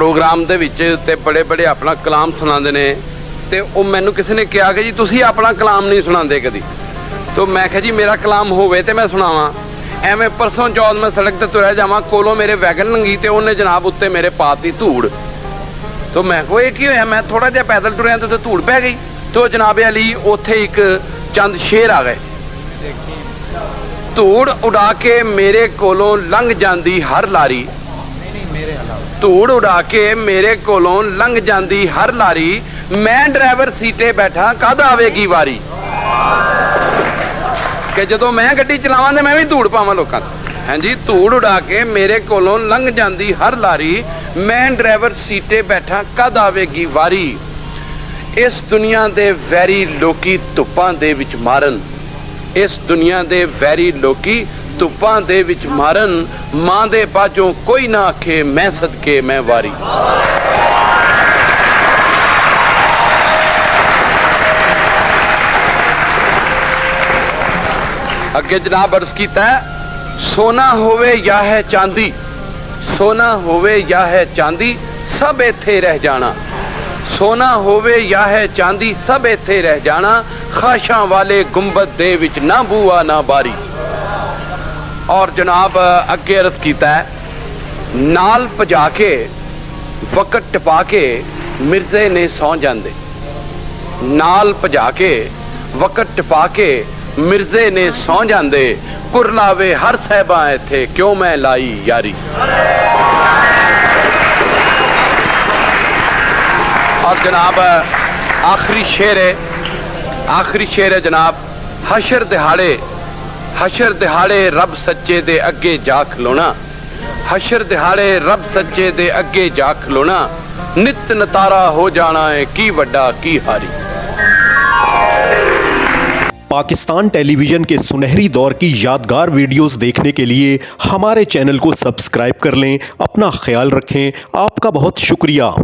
Programme दे विच ते बड़े बड़े अपना कलाम सुनाते ने, तो वो मैनू किसी ने कहा कि जी तुसी अपना कलाम नहीं सुनाते कदी। तो मैं कहा जी मेरा कलाम होवे ते मैं सुनावां। एवें परसों चौथ मैं सड़क ते तुरया जावां, कोलों मेरे वैगन लंघी ते उन्हें जनाब उत्ते मेरे पाती धूड़। तो मैं को ये की होया, मैं थोड़ा जिहा पैदल टुरया तो धूड़ पै गई। तो जनाब अली उत्थे एक चंद शेर आ गए, धूड़ उड़ा के मेरे कोलों लंघ जांदी हर लारी, धूड़ उड़ा के मेरे कोलों लंघ जांदी हर लारी, मैं ड्राइवर सीटे बैठा कद आवेगी वारी। कि जदों मैं गड्डी चलावां ते मैं भी धूड़ पावां लोकां दी। हाँ जी, धूड़ उड़ा के मेरे कोलों लंघ जांदी हर लारी, मैं ड्राइवर सीटे बैठा कद आवेगी वारी। इस दुनिया दे वैरी लोकी धुप्पां दे विच मारन, इस दुनिया दे वैरी लोकी धुप्पां दे विच मारन, मां दे बाजों कोई ना आखे मैं सदके मैं वारी। अगे जनाब अर्ज कीता है, सोना होवे या है चांदी, सोना होवे या है चांदी, सब इत्थे रह जाना, सोना होवे या है चांदी, सब इत्थे रह जाना, खाशां वाले गुंबद दे विच ना बूआ ना बारी। और जनाब अगे अर्ज कीता है, नाल भजा के वकत टपा के मिर्जे ने सौ जांदे, नाल भजा के वकत टपा के मिर्जे ने सौ जांदे, कुरलावे हर साहिबा इत्थे क्यों मैं लाई यारी। और जनाब आखिरी शेर है जनाब, हशर दिहाड़े रब सच्चे दे अगे जा खलोना, हशर दिहाड़े रब सच्चे दे अगे जा खलोना, नित नतारा हो जाना है की वड्डा की हारी। पाकिस्तान टेलीविज़न के सुनहरी दौर की यादगार वीडियोस देखने के लिए हमारे चैनल को सब्सक्राइब कर लें। अपना ख्याल रखें। आपका बहुत शुक्रिया।